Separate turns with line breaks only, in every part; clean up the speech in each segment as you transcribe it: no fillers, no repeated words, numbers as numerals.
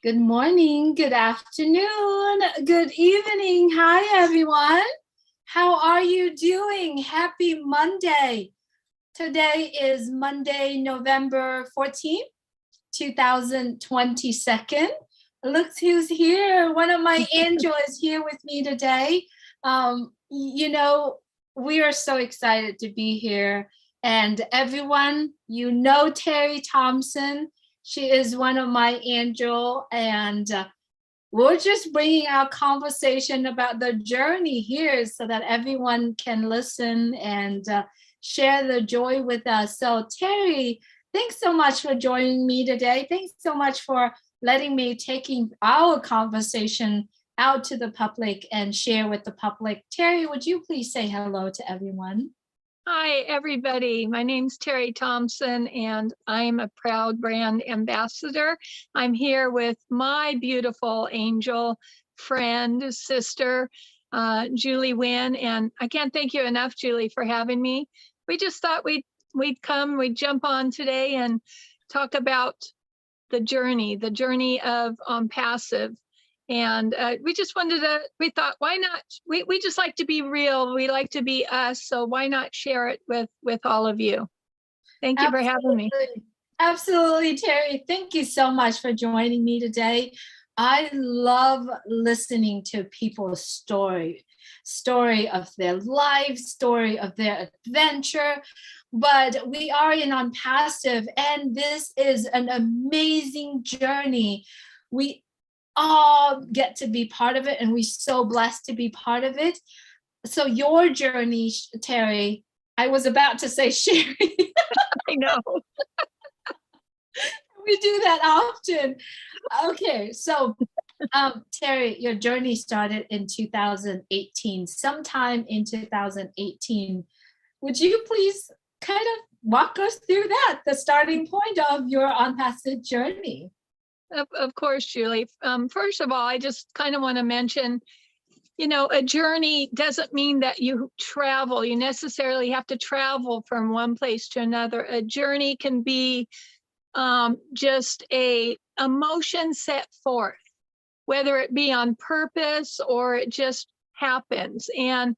Good morning, good afternoon, good evening. Hi, everyone. How are you doing? Happy Monday. Today is Monday, November 14th, 2022. Look who's here. One of my angels is here with me today. We are so excited to be here. And everyone, Terry Thompson. She is one of my angel, and we're just bringing our conversation about the journey here so that everyone can listen and share the joy with us. So Terry, thanks so much for joining me today. Thanks so much for letting me taking our conversation out to the public and share with the public. Terry, would you please say hello to everyone?
Hi, everybody. My name's Terry Thompson, and I'm a proud brand ambassador. I'm here with my beautiful angel friend, sister, Julie Nguyen, and I can't thank you enough, Julie, for having me. We just thought we'd we'd jump on today and talk about the journey of ONPASSIVE. And we thought, why not? We just like to be real. We like to be us. So why not share it with all of you? Thank you for having me.
Absolutely, Terry. Thank you so much for joining me today. I love listening to people's story of their life, story of their adventure. But we are in ONPASSIVE, and this is an amazing journey. We all get to be part of it, and we're so blessed to be part of it. So your journey, Terry, I was about to say Sherry.
I know.
We do that often. Okay, so Terry, your journey started in 2018, sometime in 2018. Would you please kind of walk us through that, the starting point of your ONPASSIVE journey?
Of course, Julie. First of all, I just kind of want to mention, a journey doesn't mean that you travel. You necessarily have to travel from one place to another. A journey can be just a emotion set forth, whether it be on purpose or it just happens. And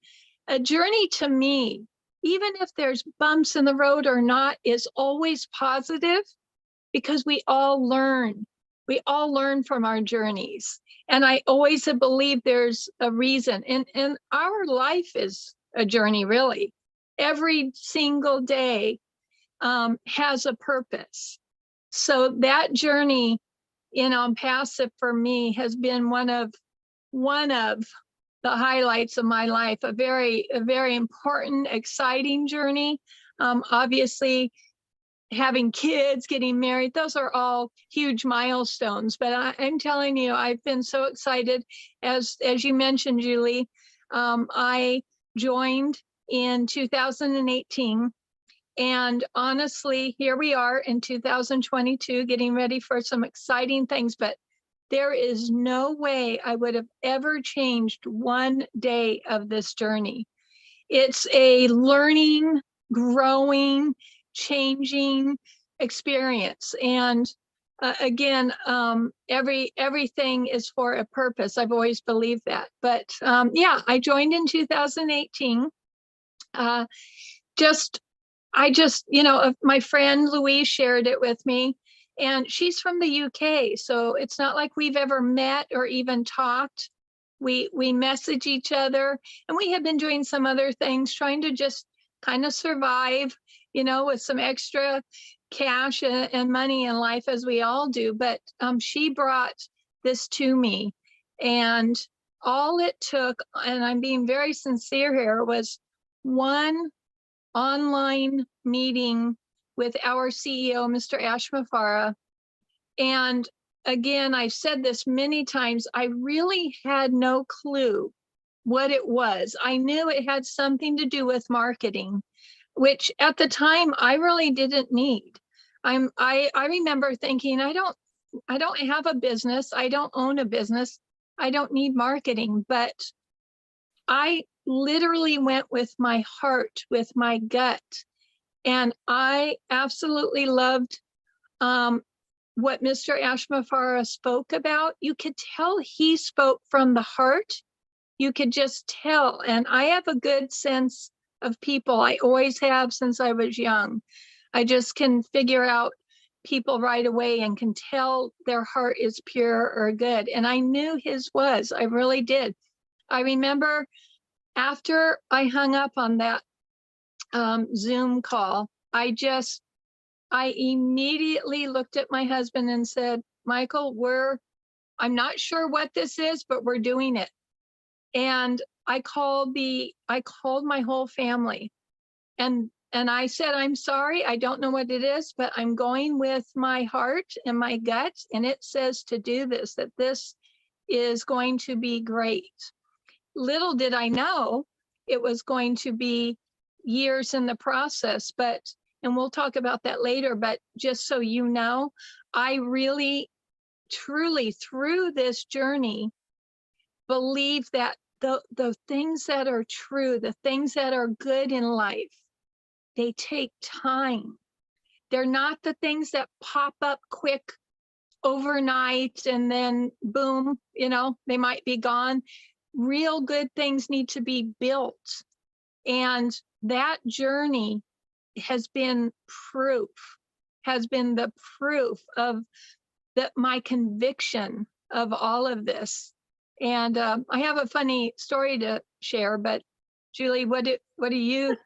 a journey to me, even if there's bumps in the road or not, is always positive, because we all learn. We all learn from our journeys. And I always have believed there's a reason. And our life is a journey, really. Every single day has a purpose. So that journey in ONPASSIVE for me has been one of the highlights of my life, a very important, exciting journey. Obviously, having kids, getting married, those are all huge milestones. But I'm telling you, I've been so excited. As you mentioned, Julie, I joined in 2018. And honestly, here we are in 2022, getting ready for some exciting things. But there is no way I would have ever changed one day of this journey. It's a learning, growing, changing experience. And again, everything is for a purpose. I've always believed that. But yeah, I joined in 2018. My friend Louise shared it with me, and she's from the UK. So it's not like we've ever met or even talked. We message each other, and we have been doing some other things, trying to just kind of survive, with some extra cash and money in life, as we all do. But she brought this to me, and all it took, and I'm being very sincere here, was one online meeting with our CEO, Mr. Ashmafara. And again, I've said this many times, I really had no clue what it was. I knew it had something to do with marketing, which at the time I really didn't need. I remember thinking, I don't have a business. I don't own a business. I don't need marketing. But I literally went with my heart, with my gut. And I absolutely loved what Mr. Ashmafara spoke about, you could tell he spoke from the heart. You could just tell. And I have a good sense of people. I always have since I was young. I just can figure out people right away and can tell their heart is pure or good. And I knew his was. I really did. I remember after I hung up on that Zoom call, I immediately looked at my husband and said, Michael, I'm not sure what this is, but we're doing it. And I called my whole family and I said, I'm sorry, I don't know what it is, but I'm going with my heart and my gut. And it says to do this, that this is going to be great. Little did I know it was going to be years in the process, and we'll talk about that later, but just so you know, I really, truly, through this journey, believe that the things that are true, the things that are good in life, they take time. They're not the things that pop up quick overnight and then boom, they might be gone. Real good things need to be built. And that journey has been the proof of my conviction of all of this. And I have a funny story to share, but Julie, what are you,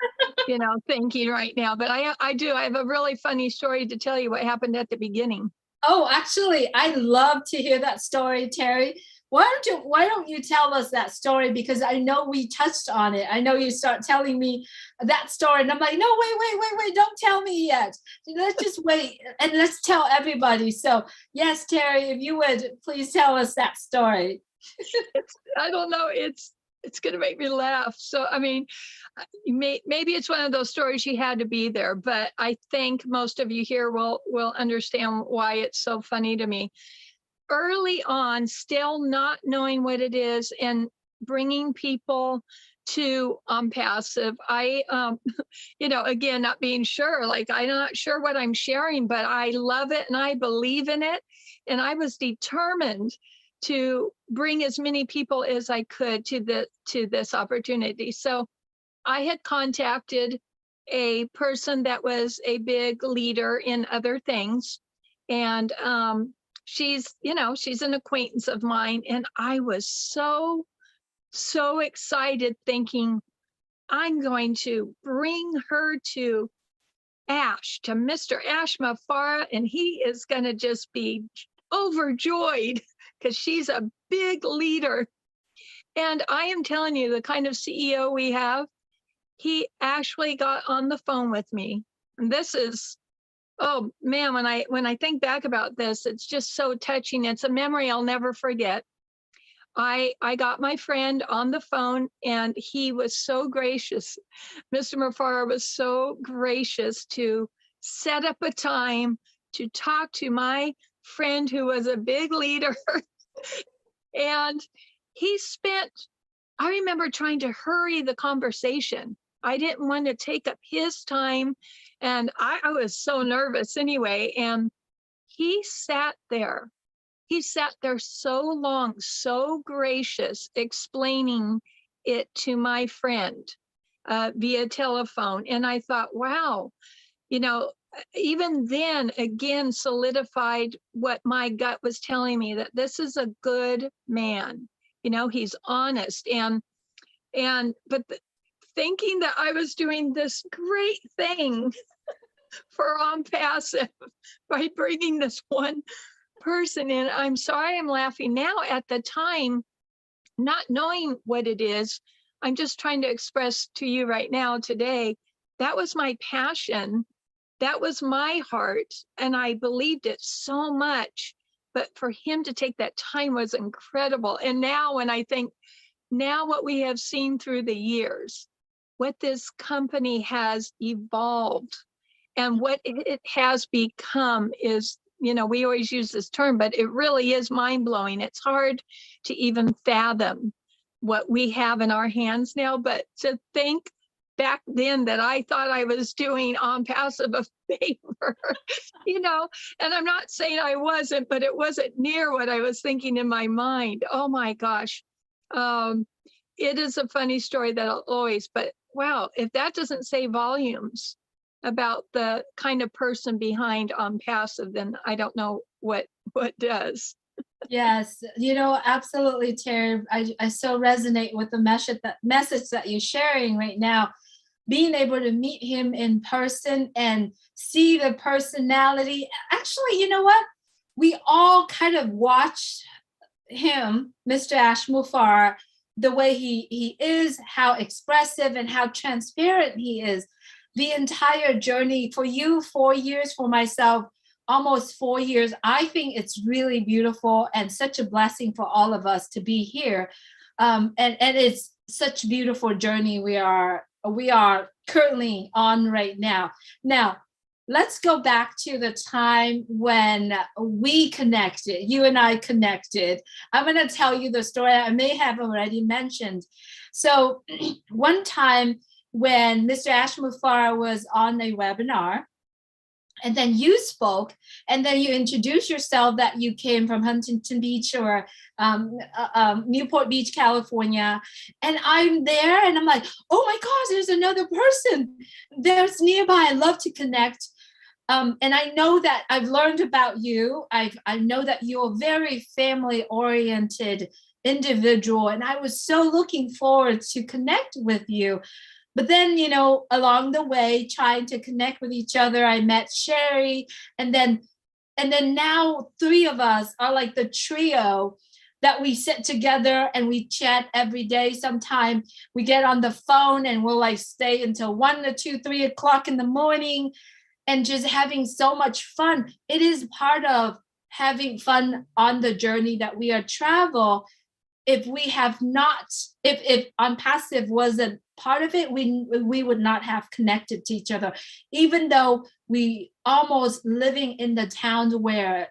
thinking right now? But I have a really funny story to tell you what happened at the beginning.
Oh, actually, I love to hear that story, Terry. Why don't you tell us that story? Because I know we touched on it. I know you start telling me that story and I'm like, no, wait, don't tell me yet. Let's just wait and let's tell everybody. So yes, Terry, if you would please tell us that story.
I don't know. It's going to make me laugh. So, I mean, maybe it's one of those stories you had to be there, but I think most of you here will understand why it's so funny to me. Early on, still not knowing what it is and bringing people to ONPASSIVE, I, again, not being sure, like I'm not sure what I'm sharing, but I love it and I believe in it. And I was determined to bring as many people as I could to this opportunity. So I had contacted a person that was a big leader in other things. And she's an acquaintance of mine. And I was so excited thinking, I'm going to bring her to Mr. Ashmafara, and he is going to just be overjoyed because she's a big leader. And I am telling you, the kind of CEO we have, he actually got on the phone with me. And this is, oh man, when I think back about this, it's just so touching. It's a memory I'll never forget. I got my friend on the phone and he was so gracious. Mr. Mafara was so gracious to set up a time to talk to my friend who was a big leader. And I remember trying to hurry the conversation. I didn't want to take up his time. And I was so nervous anyway. And he sat there so long, so gracious, explaining it to my friend via telephone. And I thought, wow, even then, again, solidified what my gut was telling me, that this is a good man. He's honest. Thinking that I was doing this great thing for ONPASSIVE by bringing this one person in. I'm sorry I'm laughing now. At the time, not knowing what it is, I'm just trying to express to you right now today, that was my passion. That was my heart. And I believed it so much. But for him to take that time was incredible. And now when I think, now what we have seen through the years, what this company has evolved and what it has become is, we always use this term, but it really is mind-blowing. It's hard to even fathom what we have in our hands now, but to think back then that I thought I was doing ONPASSIVE a favor, and I'm not saying I wasn't, but it wasn't near what I was thinking in my mind. Oh my gosh. It is a funny story that I'll always, but wow, if that doesn't say volumes about the kind of person behind ONPASSIVE, then I don't know what does.
Yes, absolutely, Terry. I so resonate with the message that you're sharing right now. Being able to meet him in person and see the personality. Actually, you know what? We all kind of watched him, Mr. Ashmufar, the way he is, how expressive and how transparent he is. The entire journey for you, 4 years, for myself, almost 4 years. I think it's really beautiful and such a blessing for all of us to be here. And it's such a beautiful journey we are currently on right now. Now, let's go back to the time when we connected, you and I connected. I'm going to tell you the story I may have already mentioned. So one time when Mr. Ashmufar was on a webinar, and then you spoke, and then you introduced yourself that you came from Huntington Beach or Newport Beach, California. And I'm there and I'm like, oh my gosh, there's another person there's nearby. I love to connect. And I know that I've learned about you. I know that you're a very family-oriented individual, and I was so looking forward to connect with you. But then, along the way, trying to connect with each other, I met Sherry, and then now three of us are like the trio that we sit together and we chat every day. Sometimes we get on the phone and we'll like stay until 1 to 2, 3 o'clock in the morning and just having so much fun. It is part of having fun on the journey that we are travel. If we have not, if ONPASSIVE wasn't part of it, we would not have connected to each other, even though we almost living in the towns where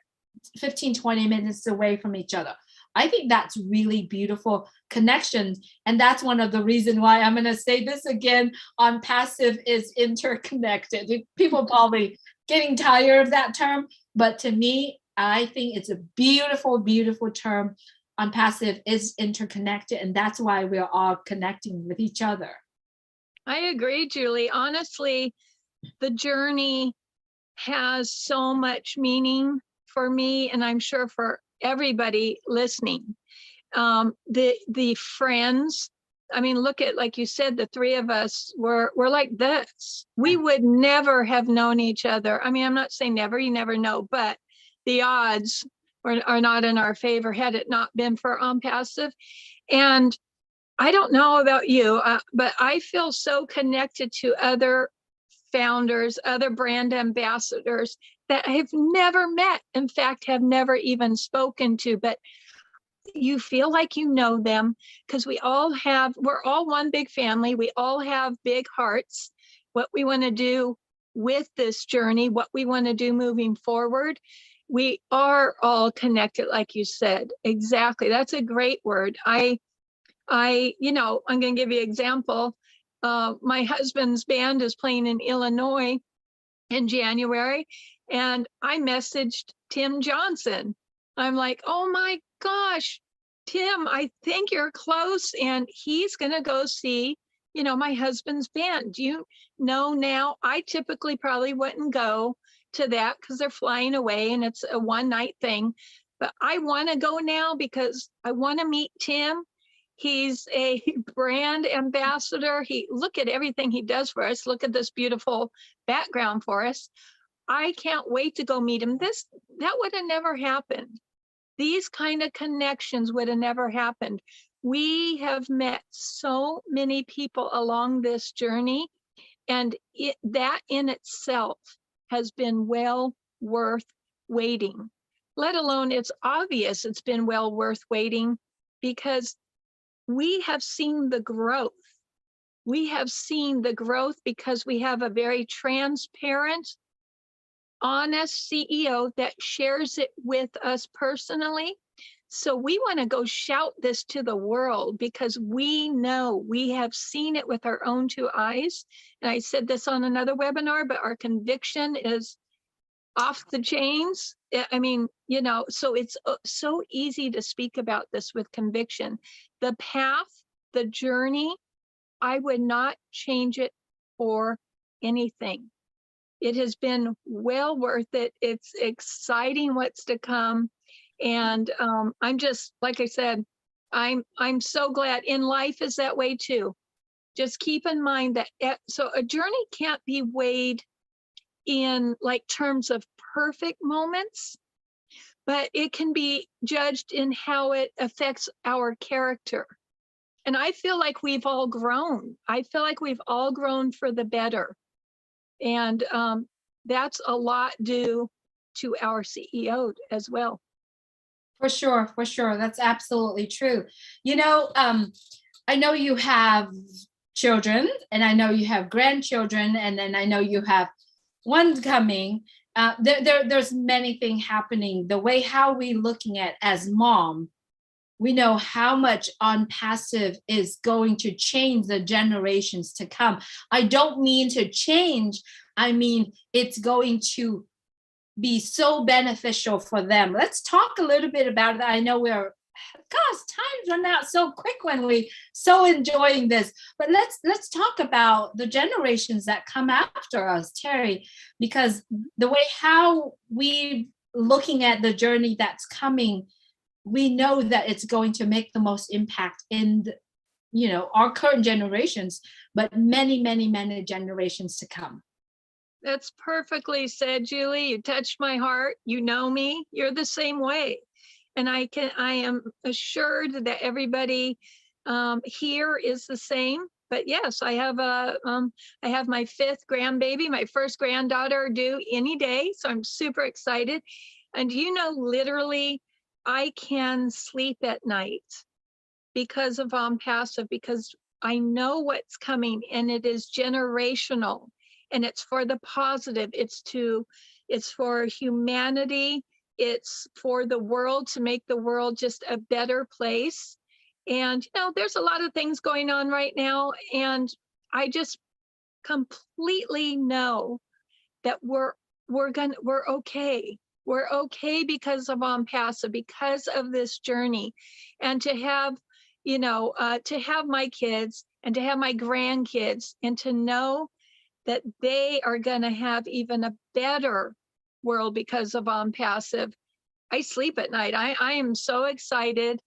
15, 20 minutes away from each other. I think that's really beautiful connections. And that's one of the reasons why I'm going to say this again, ONPASSIVE is interconnected. People probably getting tired of that term, but to me, I think it's a beautiful, beautiful term. ONPASSIVE is interconnected, and that's why we're all connecting with each other.
I agree, Julie. Honestly, the journey has so much meaning for me, and I'm sure for everybody listening. The friends, I mean, look at, like you said, the three of us were like this. We would never have known each other. I mean, I'm not saying never, you never know, but the odds are not in our favor had it not been for ONPASSIVE. And I don't know about you, but I feel so connected to other founders, other brand ambassadors that I've never met, in fact, have never even spoken to, but you feel like you know them because we're all one big family. We all have big hearts, what we want to do with this journey, what we want to do moving forward. We are all connected, like you said. Exactly. That's a great word. I'm going to give you an example. My husband's band is playing in Illinois in January, and I messaged Tim Johnson. I'm like, oh my gosh, Tim, I think you're close, and he's going to go see, my husband's band. Do you know now? I typically probably wouldn't go to that because they're flying away and it's a one-night thing, but I want to go now because I want to meet Tim. He's a brand ambassador. Look at everything he does for us. Look at this beautiful background for us. I can't wait to go meet him. That would have never happened. These kind of connections would have never happened. We have met so many people along this journey, and that in itself has been well worth waiting. Let alone, it's obvious it's been well worth waiting because we have seen the growth. We have seen the growth because we have a very transparent, honest CEO that shares it with us personally. So we want to go shout this to the world because we know, we have seen it with our own two eyes. And I said this on another webinar, but our conviction is off the chains. I mean, you know, so it's so easy to speak about this with conviction. The path, the journey, I would not change it for anything. It has been well worth it. It's exciting what's to come. And I'm just, like I said, I'm so glad. In life is that way too. Just keep in mind that so a journey can't be weighed in like terms of perfect moments, but it can be judged in how it affects our character. And I feel like we've all grown. I feel like we've all grown for the better. And that's a lot due to our CEO as well.
For sure, for sure. That's absolutely true. You know, I know you have children, and I know you have grandchildren, and then I know you have one coming. There's many things happening. The way how we looking at as mom, we know how much ONPASSIVE is going to change the generations to come. I don't mean to change. I mean, it's going to be so beneficial for them. Let's talk a little bit about that. I know gosh, time's run out so quick when we so enjoying this. But let's talk about the generations that come after us, Terry, because the way how we looking at the journey that's coming, we know that it's going to make the most impact in our current generations, but many, many, many generations to come.
That's perfectly said, Julie. You touched my heart. You know me. You're the same way. And I am assured that everybody here is the same. But yes, I have my 5th grandbaby, my first granddaughter due any day. So I'm super excited. And literally, I can sleep at night because of ONPASSIVE, because I know what's coming, and it is generational, and it's for the positive. It's for humanity. It's for the world, to make the world just a better place. And there's a lot of things going on right now, and I just completely know that we're okay. We're okay because of ONPASSIVE, because of this journey. And to have my kids and to have my grandkids, and to know that they are going to have even a better world because of ONPASSIVE. I sleep at night. I am so excited.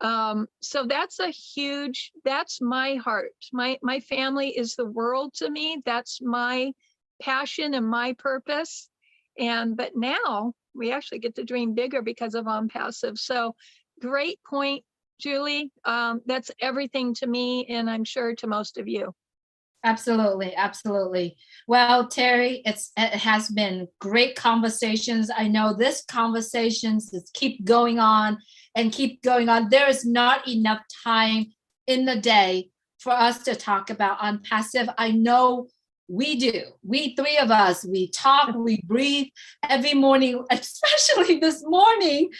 So that's my heart. My family is the world to me. That's my passion and my purpose. But now we actually get to dream bigger because of ONPASSIVE. So great point, Julie. That's everything to me, and I'm sure to most of you.
Absolutely, absolutely. Well, Terry, it has been great conversations. I know this conversations just keep going on and keep going on. There is not enough time in the day for us to talk about ONPASSIVE. I know we do. We 3 of us, we talk, we breathe every morning, especially this morning,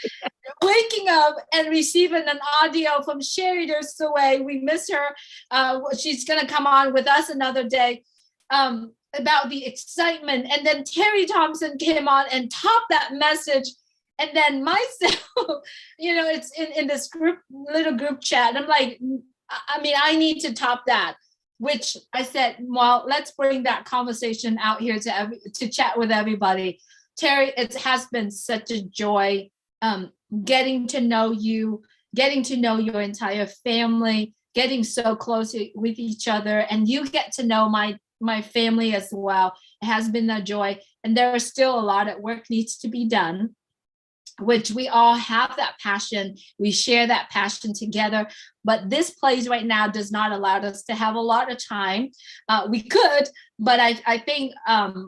waking up and receiving an audio from Sherry Dersoe. We miss her. She's going to come on with us another day about the excitement. And then Terry Thompson came on and topped that message. And then myself, it's in this little group chat. I'm like, I need to top that. Which I said, well, let's bring that conversation out here to chat with everybody. Terry, it has been such a joy getting to know you, getting to know your entire family, getting so close with each other, and you get to know my family as well. It has been a joy, and there is still a lot of work needs to be done, which we all have that passion. We share that passion together, but this place right now does not allow us to have a lot of time. We could, but I think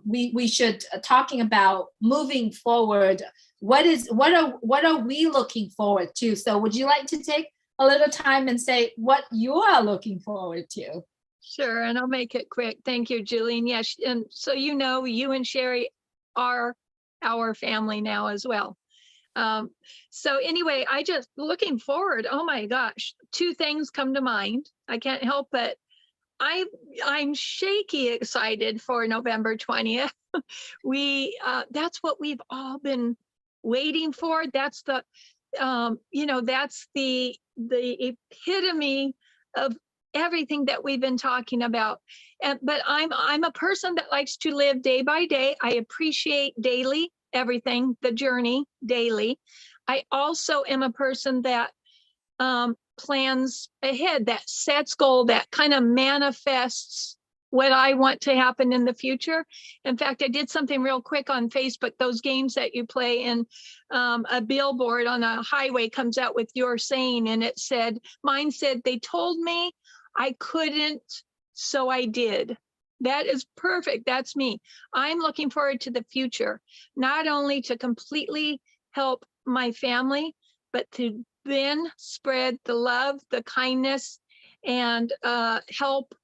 we should talking about moving forward. What are we looking forward to? So would you like to take a little time and say what you are looking forward to?
Sure, and I'll make it quick. Thank you, Julie. Yes, and so you and Sherry are our family now as well. So anyway, I just looking forward. Oh my gosh, two things come to mind. I can't help but I'm shaky excited for November 20th. That's what we've all been waiting for. That's the that's the epitome of everything that we've been talking about. But I'm a person that likes to live day by day. I appreciate daily everything, the journey daily. I also am a person that plans ahead, that sets goal, that kind of manifests what I want to happen in the future. In fact, I did something real quick on Facebook, those games that you play, and a billboard on a highway comes out with your saying, and it said, mine said, they told me I couldn't, so I did. That is perfect. That's me. I'm looking forward to the future, not only to completely help my family, but to then spread the love, the kindness, and help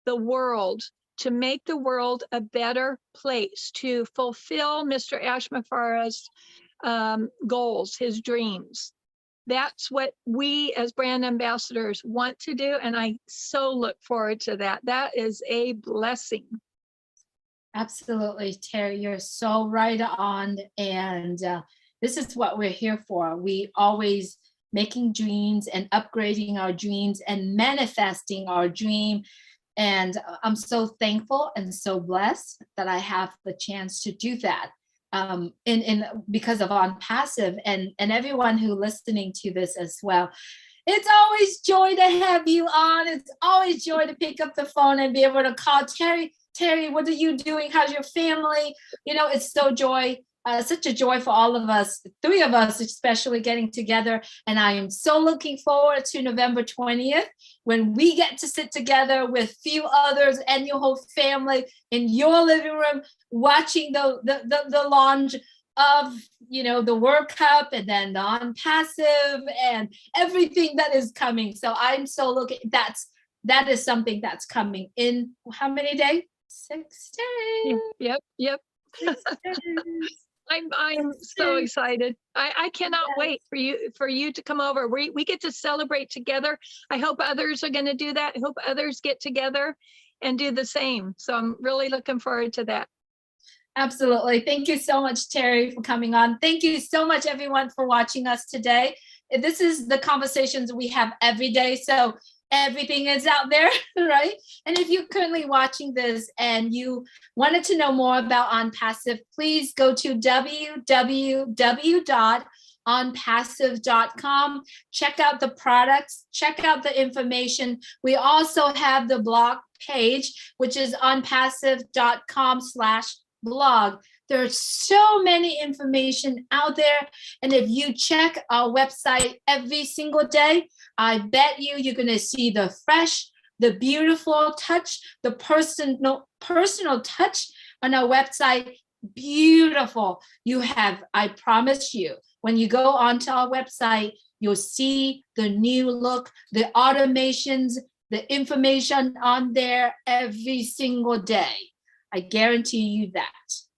the world, to make the world a better place, to fulfill Mr. Ashmafara's goals, his dreams. That's what we as brand ambassadors want to do. And I so look forward to that. That is a blessing.
Absolutely, Terry, you're so right on. And this is what we're here for. We always making dreams and upgrading our dreams and manifesting our dream. And I'm so thankful and so blessed that I have the chance to do that because of ONPASSIVE and everyone who listening to this as well. It's always joy to have you on. It's always joy to pick up the phone and be able to call Terry. Terry, what are you doing? How's your family? You know, it's so such a joy for all of us, three of us especially, getting together. And I am so looking forward to November 20th, when we get to sit together with few others and your whole family in your living room, watching the launch of, you know, the World Cup, and then the ONPASSIVE and everything that is coming. So I'm so looking, that is something that's coming in how many days? 6 days.
Yep.
6 days.
I'm so excited. I cannot wait for you to come over. We get to celebrate together. I hope others are going to do that. I hope others get together and do the same. So I'm really looking forward to that.
Absolutely. Thank you so much, Terry, for coming on. Thank you so much, everyone, for watching us today. This is the conversations we have every day. So everything is out there, right? And if you're currently watching this and you wanted to know more about ONPASSIVE, please go to www.onpassive.com. Check out the products, check out the information. We also have the blog page, which is onpassive.com/blog. There's so many information out there. And if you check our website every single day, I bet you're going to see the fresh, the beautiful touch, the personal touch on our website. Beautiful. I promise you, when you go onto our website, you'll see the new look, the automations, the information on there every single day. I guarantee you that.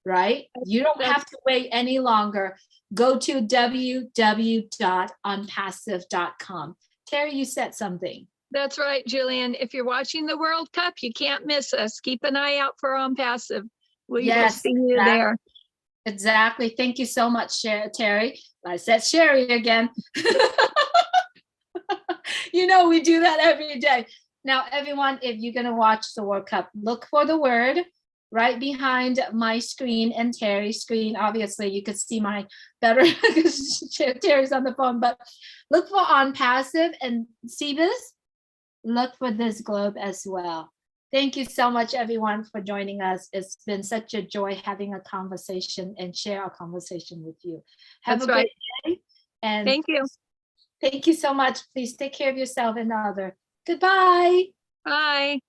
Right? You don't have to wait any longer. Go to www.onpassive.com. Terry, you said something.
That's right, Julian. If you're watching the World Cup, you can't miss us. Keep an eye out for ONPASSIVE. We will see you there.
Exactly. Thank you so much, Terry. I said Sherry again. You know, we do that every day. Now, everyone, if you're going to watch the World Cup, look for the word right behind my screen and Terry's screen. Obviously, you could see my better because Terry's on the phone, but look for ONPASSIVE and see this. Look for this globe as well. Thank you so much, everyone, for joining us. It's been such a joy having a conversation and share our conversation with you. Have a great day. And
thank you.
Thank you so much. Please take care of yourself and the other. Goodbye.
Bye.